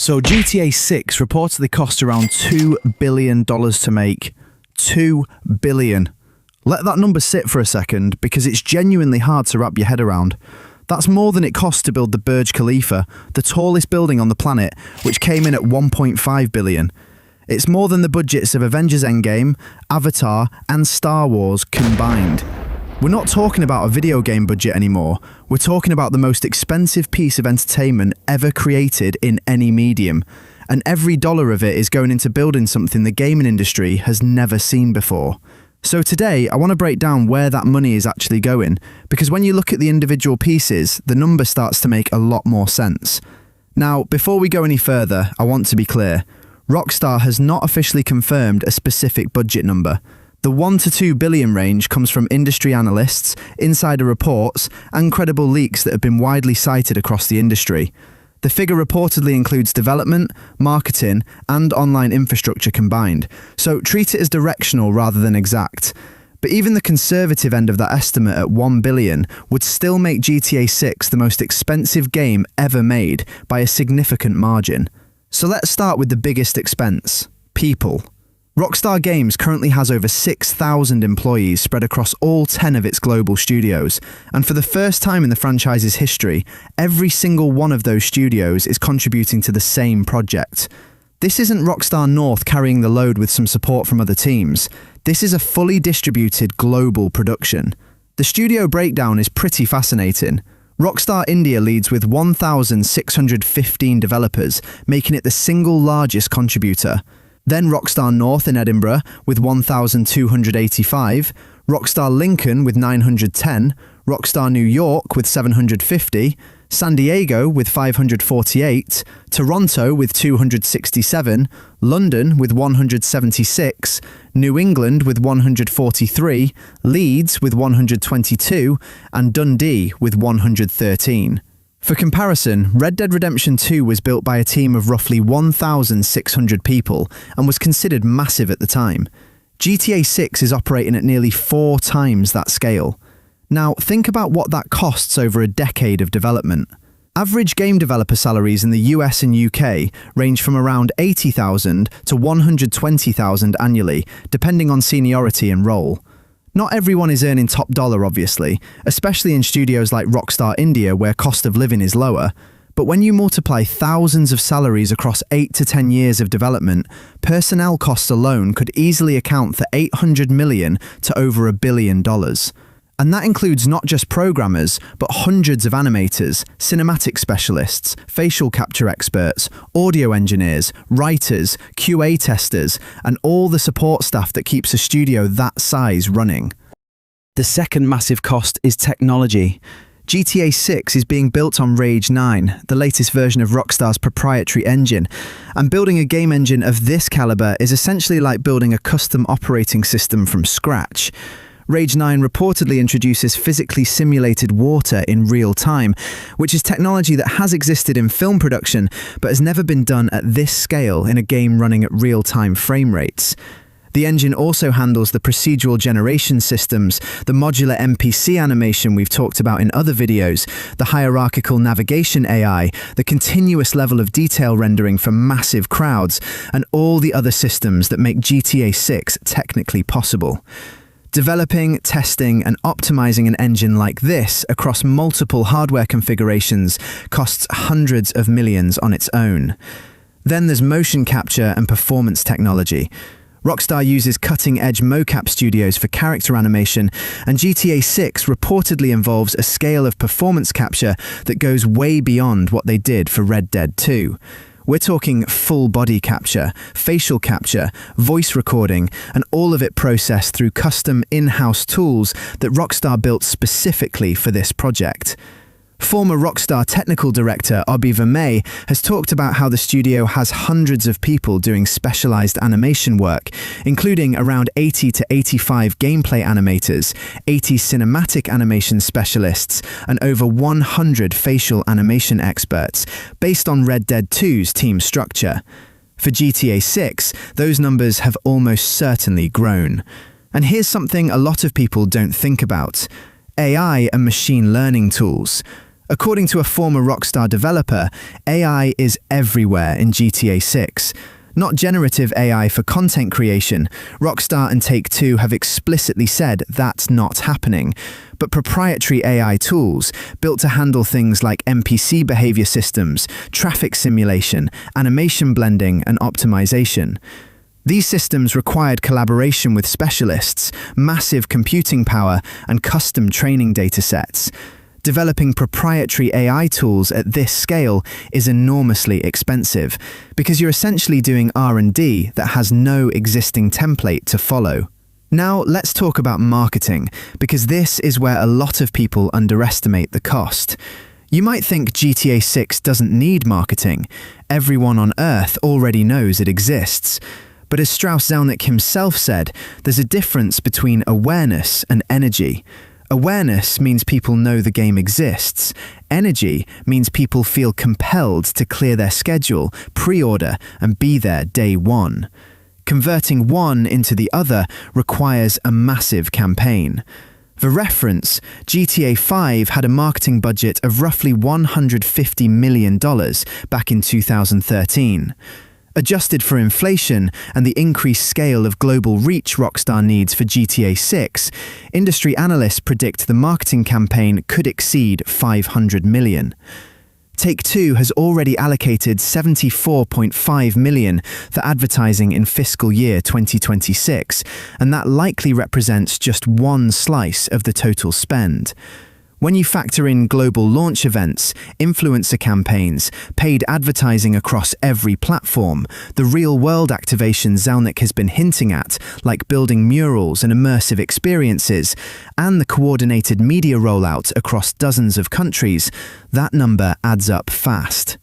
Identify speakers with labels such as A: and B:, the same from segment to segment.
A: So GTA 6 reportedly cost around $2 billion to make. $2 billion. Let that number sit for a second, because it's genuinely hard to wrap your head around. That's more than it cost to build the Burj Khalifa, the tallest building on the planet, which came in at $1.5 billion. It's more than the budgets of Avengers Endgame, Avatar, and Star Wars combined. We're not talking about a video game budget anymore. We're talking about the most expensive piece of entertainment ever created in any medium. And every dollar of it is going into building something the gaming industry has never seen before. So today, I want to break down where that money is actually going, because when you look at the individual pieces, the number starts to make a lot more sense. Now, before we go any further, I want to be clear. Rockstar has not officially confirmed a specific budget number. The $1 to $2 billion range comes from industry analysts, insider reports, and credible leaks that have been widely cited across the industry. The figure reportedly includes development, marketing, and online infrastructure combined, so treat it as directional rather than exact. But even the conservative end of that estimate at $1 billion would still make GTA 6 the most expensive game ever made by a significant margin. So let's start with the biggest expense: people. Rockstar Games currently has over 6,000 employees spread across all 10 of its global studios, and for the first time in the franchise's history, every single one of those studios is contributing to the same project. This isn't Rockstar North carrying the load with some support from other teams. This is a fully distributed global production. The studio breakdown is pretty fascinating. Rockstar India leads with 1,615 developers, making it the single largest contributor. Then Rockstar North in Edinburgh with 1,285, Rockstar Lincoln with 910, Rockstar New York with 750, San Diego with 548, Toronto with 267, London with 176, New England with 143, Leeds with 122, and Dundee with 113. For comparison, Red Dead Redemption 2 was built by a team of roughly 1,600 people and was considered massive at the time. GTA 6 is operating at nearly 4 times that scale. Now, think about what that costs over a decade of development. Average game developer salaries in the US and UK range from around $80,000 to $120,000 annually, depending on seniority and role. Not everyone is earning top dollar, obviously, especially in studios like Rockstar India where cost of living is lower. But when you multiply thousands of salaries across 8 to 10 years of development, personnel costs alone could easily account for $800 million to over $1 billion. And that includes not just programmers, but hundreds of animators, cinematic specialists, facial capture experts, audio engineers, writers, QA testers, and all the support staff that keeps a studio that size running. The second massive cost is technology. GTA 6 is being built on Rage 9, the latest version of Rockstar's proprietary engine, and building a game engine of this caliber is essentially like building a custom operating system from scratch. Rage 9 reportedly introduces physically simulated water in real time, which is technology that has existed in film production but has never been done at this scale in a game running at real-time frame rates. The engine also handles the procedural generation systems, the modular NPC animation we've talked about in other videos, the hierarchical navigation AI, the continuous level of detail rendering for massive crowds, and all the other systems that make GTA 6 technically possible. Developing, testing, and optimizing an engine like this across multiple hardware configurations costs hundreds of millions on its own. Then there's motion capture and performance technology. Rockstar uses cutting-edge mocap studios for character animation, and GTA 6 reportedly involves a scale of performance capture that goes way beyond what they did for Red Dead 2. We're talking full body capture, facial capture, voice recording, and all of it processed through custom in-house tools that Rockstar built specifically for this project. Former Rockstar technical director Obi Vermey has talked about how the studio has hundreds of people doing specialized animation work, including around 80 to 85 gameplay animators, 80 cinematic animation specialists, and over 100 facial animation experts, based on Red Dead 2's team structure. For GTA 6, those numbers have almost certainly grown. And here's something a lot of people don't think about: AI and machine learning tools. According to a former Rockstar developer, AI is everywhere in GTA 6. Not generative AI for content creation. Rockstar and Take-Two have explicitly said that's not happening. But proprietary AI tools, built to handle things like NPC behavior systems, traffic simulation, animation blending, and optimization. These systems required collaboration with specialists, massive computing power, and custom training datasets. Developing proprietary AI tools at this scale is enormously expensive because you're essentially doing R&D that has no existing template to follow. Now let's talk about marketing, because this is where a lot of people underestimate the cost. You might think GTA 6 doesn't need marketing. Everyone on Earth already knows it exists. But as Strauss-Zelnick himself said, there's a difference between awareness and energy. Awareness means people know the game exists. Energy means people feel compelled to clear their schedule, pre-order, and be there day one. Converting one into the other requires a massive campaign. For reference, GTA 5 had a marketing budget of roughly $150 million back in 2013. Adjusted for inflation and the increased scale of global reach Rockstar needs for GTA 6, industry analysts predict the marketing campaign could exceed $500 million. Take-Two has already allocated $74.5 million for advertising in fiscal year 2026, and that likely represents just one slice of the total spend. When you factor in global launch events, influencer campaigns, paid advertising across every platform, the real-world activations Zelnick has been hinting at, like building murals and immersive experiences, and the coordinated media rollout across dozens of countries, that number adds up fast.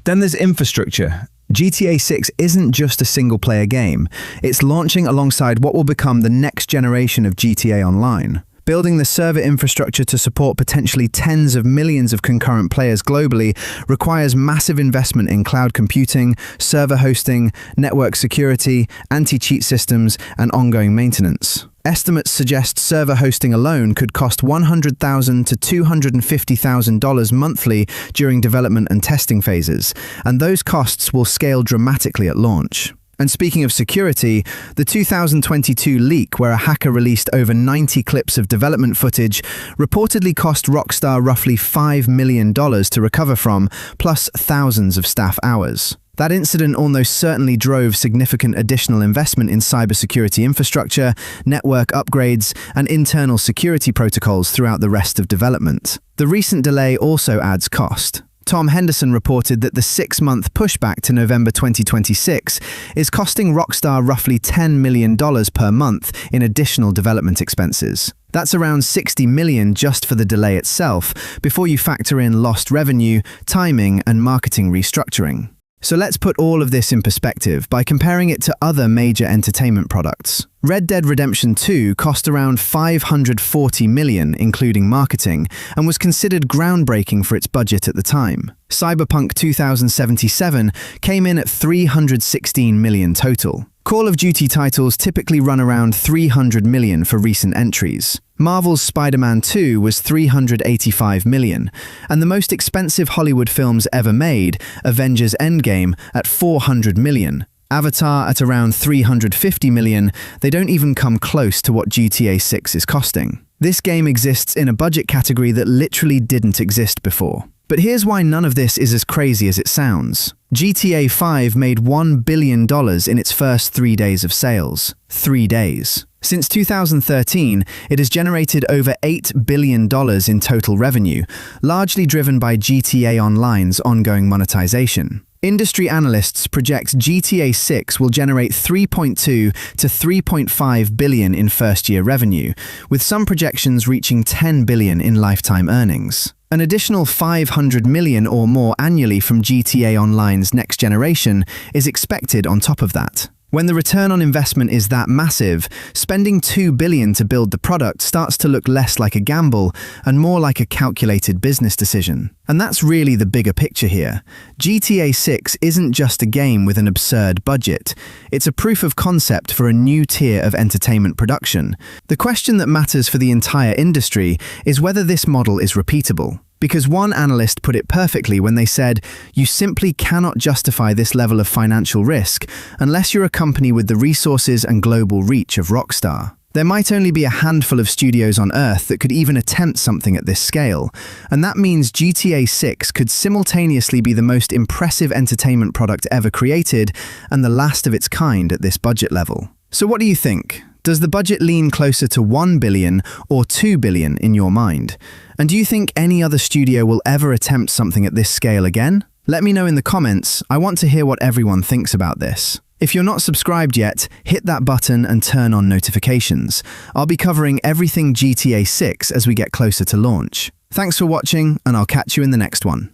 A: Then there's infrastructure. GTA 6 isn't just a single-player game. It's launching alongside what will become the next generation of GTA Online. Building the server infrastructure to support potentially tens of millions of concurrent players globally requires massive investment in cloud computing, server hosting, network security, anti-cheat systems, and ongoing maintenance. Estimates suggest server hosting alone could cost $100,000 to $250,000 monthly during development and testing phases, and those costs will scale dramatically at launch. And speaking of security, the 2022 leak where a hacker released over 90 clips of development footage reportedly cost Rockstar roughly $5 million to recover from, plus thousands of staff hours. That incident almost certainly drove significant additional investment in cybersecurity infrastructure, network upgrades, and internal security protocols throughout the rest of development. The recent delay also adds cost. Tom Henderson reported that the 6-month pushback to November 2026 is costing Rockstar roughly $10 million per month in additional development expenses. That's around $60 million just for the delay itself, before you factor in lost revenue, timing, and marketing restructuring. So let's put all of this in perspective by comparing it to other major entertainment products. Red Dead Redemption 2 cost around $540 million, including marketing, and was considered groundbreaking for its budget at the time. Cyberpunk 2077 came in at $316 million total. Call of Duty titles typically run around $300 million for recent entries. Marvel's Spider-Man 2 was $385 million, and the most expensive Hollywood films ever made, Avengers Endgame, at $400 million. Avatar at around $350 million, they don't even come close to what GTA 6 is costing. This game exists in a budget category that literally didn't exist before. But here's why none of this is as crazy as it sounds. GTA 5 made $1 billion in its first 3 days of sales. 3 days. Since 2013, it has generated over $8 billion in total revenue, largely driven by GTA Online's ongoing monetization. Industry analysts project GTA 6 will generate $3.2 to $3.5 billion in first-year revenue, with some projections reaching $10 billion in lifetime earnings. An additional $500 million or more annually from GTA Online's next generation is expected on top of that. When the return on investment is that massive, spending $2 billion to build the product starts to look less like a gamble and more like a calculated business decision. And that's really the bigger picture here. GTA 6 isn't just a game with an absurd budget. It's a proof of concept for a new tier of entertainment production. The question that matters for the entire industry is whether this model is repeatable. Because one analyst put it perfectly when they said, "You simply cannot justify this level of financial risk unless you're a company with the resources and global reach of Rockstar." There might only be a handful of studios on Earth that could even attempt something at this scale, and that means GTA 6 could simultaneously be the most impressive entertainment product ever created and the last of its kind at this budget level. So what do you think? Does the budget lean closer to 1 billion or 2 billion in your mind? And do you think any other studio will ever attempt something at this scale again? Let me know in the comments. I want to hear what everyone thinks about this. If you're not subscribed yet, hit that button and turn on notifications. I'll be covering everything GTA 6 as we get closer to launch. Thanks for watching, and I'll catch you in the next one.